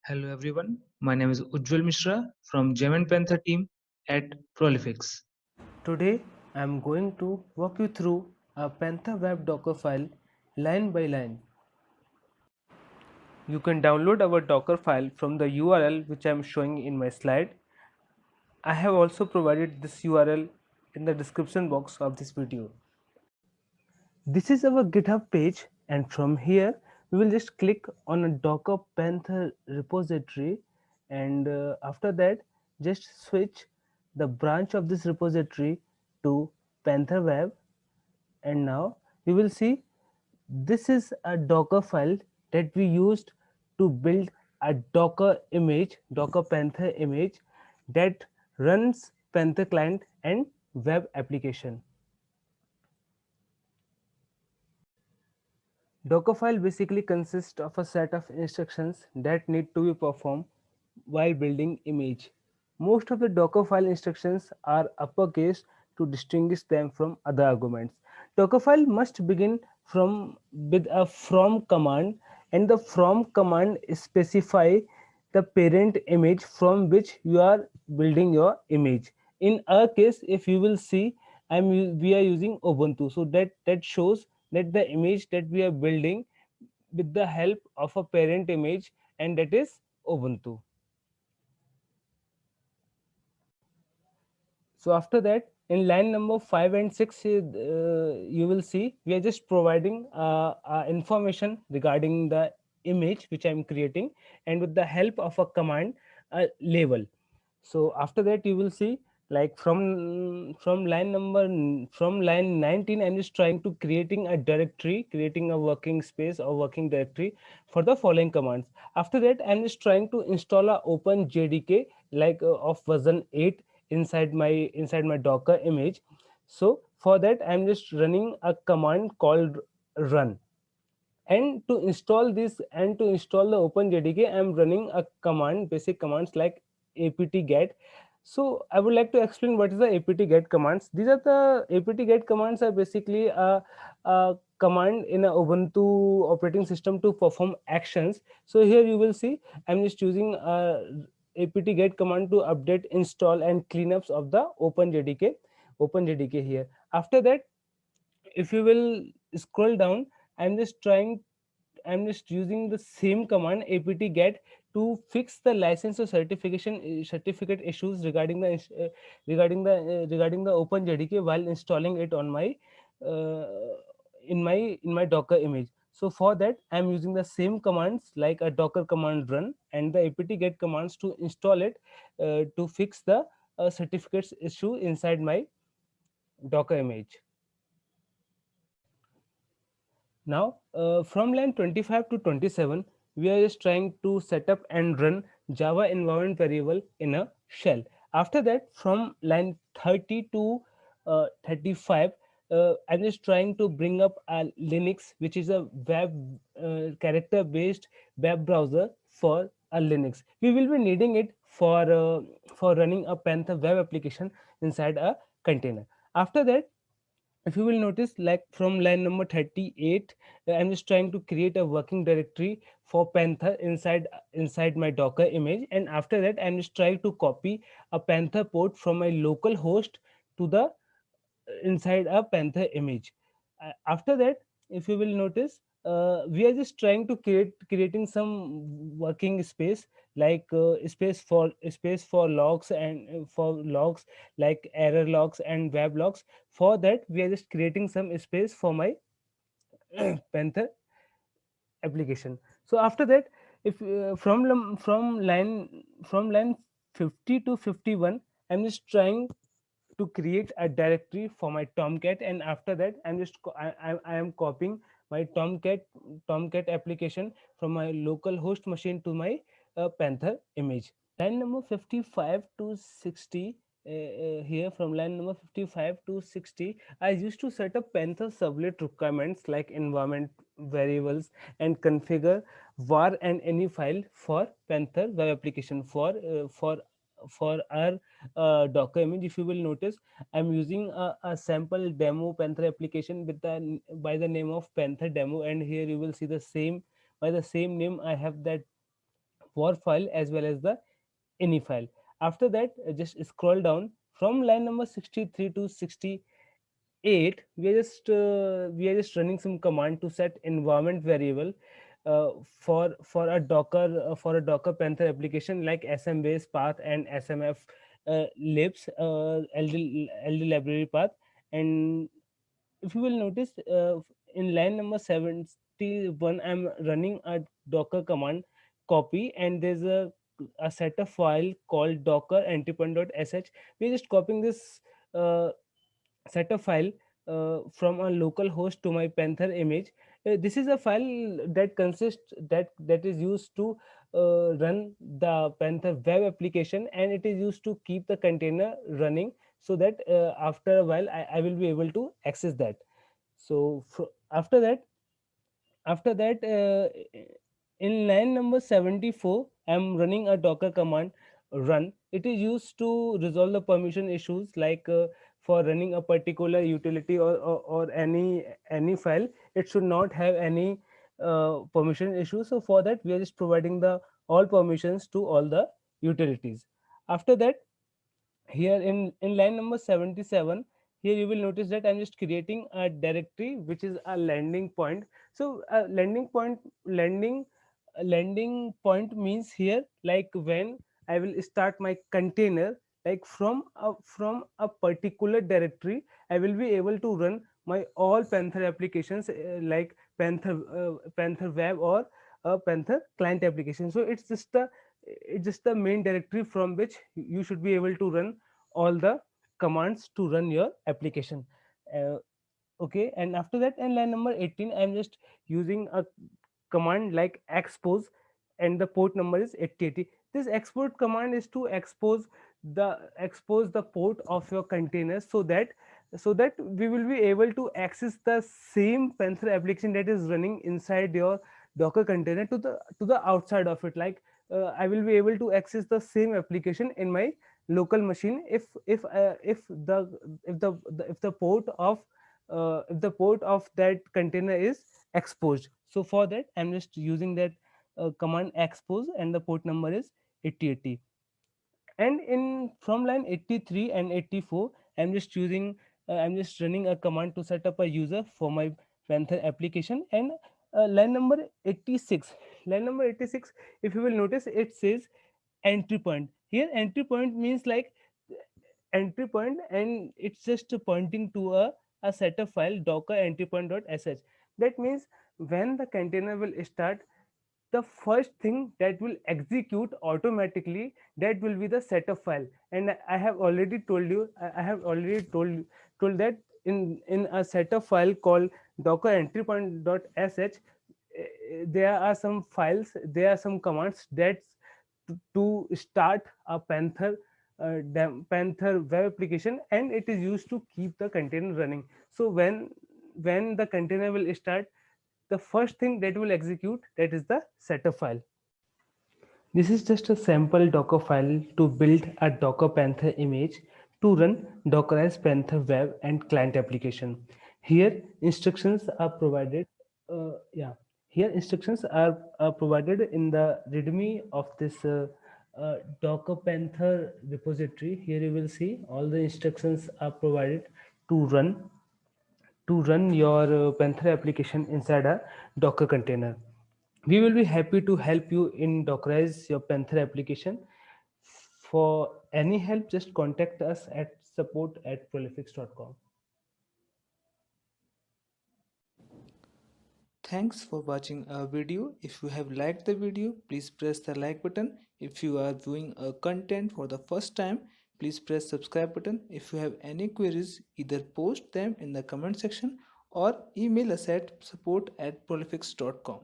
Hello everyone, my name is Ujjwal Mishra from Gem and Panther team at Prolifix. Today I am going to walk you through a Panther web Docker file line by line. You can download our Docker file from the URL which I am showing in my slide. I have also provided this URL in the description box of this video. This is our GitHub page, and from here we will just click on a Docker Panther repository, and after that just switch the branch of this repository to Panther web. And now you will see this is a Docker file that we used to build a Docker image, Docker Panther image that runs Panther client and web application. Dockerfile basically consists of a set of instructions that need to be performed while building image. Most of the Dockerfile instructions are uppercase to distinguish them from other arguments. Dockerfile must begin from with a from command, and the from command specify the parent image from which you are building your image. In our case, if you will see, we are using Ubuntu, so that shows that the image that we are building with the help of a parent image, and that is Ubuntu. So after that, in line number 5 and 6, you will see we are just providing information regarding the image which I am creating, and with the help of a command, label. So after that you will see, like from line 19, I'm just trying to creating a directory, creating a working space or working directory for the following commands. After that, I'm just trying to install a open jdk, like of version 8 inside my Docker image. So for that, I'm just running a command called run. And to install this and to install the openjdk, I'm running a command, basic commands like apt-get. So I would like to explain what is the apt-get commands. These are the apt-get commands are basically a command in a Ubuntu operating system to perform actions. So here you will see I'm just using a apt-get command to update, install and cleanups of the openjdk here. After that, if you will scroll down, i'm just trying I'm just using the same command apt-get to fix the license or certificate issues regarding the openjdk while installing it on my uh, in my Docker image. So for that, I'm using the same commands like a Docker command run and the apt-get commands to install it, to fix the certificates issue inside my Docker image. Now, from line 25 to 27, we are just trying to set up and run Java environment variable in a shell. After that, from line 30 to 35, I'm just trying to bring up a Linux, which is a web character-based web browser for a Linux. We will be needing it for running a Panther web application inside a container. After that, if you will notice, like from line number 38, I'm just trying to create a working directory for Panther inside my Docker image, and after that I'm just trying to copy a Panther port from my local host to the inside a Panther image. After that, if you will notice, we are just trying to creating some working space, like space for logs, and for logs like error logs and web logs. For that, we are just creating some space for my Panther application. So after that, if from line 50 to 51, I'm just trying to create a directory for my Tomcat, and after that I am copying my Tomcat application from my local host machine to my Panther image. Line number 55 to 60, here from line number 55 to 60, I used to set up Panther servlet requirements like environment variables and configure var and any file for Panther web application for our Docker image. If you will notice, I'm using a sample demo Panther application with the by the name of Panther demo, and here you will see the same by the same name I have that war file as well as the ini file. After that, just scroll down from line number 63 to 68. We are just running some command to set environment variable for a Docker Panther application like SM base path and SMF libs LD library path. And if you will notice, in line number 71, I'm running a Docker command copy, and there's a set of file called docker antipoint.sh. We're just copying this uh, set a file from a local host to my Panther image. This is a file that is used to run the Panther web application, and it is used to keep the container running, so that after a while I will be able to access that. So after that, in line number 74, I'm running a Docker command run. It is used to resolve the permission issues, like for running a particular utility or any file. It should not have any permission issues. So for that, we are just providing the all permissions to all the utilities. After that, here in line number 77, here you will notice that I'm just creating a directory which is a landing point. So landing point means here, like when I will start my container, like from a particular directory, I will be able to run my all Panther applications, like Panther web or Panther client application. So it's just the main directory from which you should be able to run all the commands to run your application. uh, okay, and after that, in line number 18, I'm just using a command like expose, and the port number is 8080. This export command is to expose the port of your container, so that we will be able to access the same Panther application that is running inside your Docker container to the outside of it. Like, I will be able to access the same application in my local machine if the port of that container is exposed. So for that, I'm just using that command expose, and the port number is 8080. And in from line 83 and 84, I'm just running a command to set up a user for my Panther application. And line number 86, if you will notice, it says entry point. Here entry point means like entry point, and it's just pointing to a setup file docker entry point.sh. That means when the container will start, the first thing that will execute automatically, that will be the setup file. And I have already told you, I have already told that in a setup file called docker entry point.sh, there are some files, there are some commands that to start a Panther web application, and it is used to keep the container running. So when the container will start, the first thing that will execute, that is the setup file. This is just a sample Docker file to build a Docker Panther image to run Dockerized Panther web and client application. Here instructions are provided. Yeah, here instructions are provided in the README of this Docker Panther repository. Here you will see all the instructions are provided to run your Panther application inside a Docker container. We will be happy to help you in Dockerize your Panther application. For any help, just contact us at support@prolifix.com. Thanks for watching our video. If you have liked the video, please press the like button. If you are viewing a content for the first time, please press subscribe button. If you have any queries, either post them in the comment section or email us at support@prolifix.com.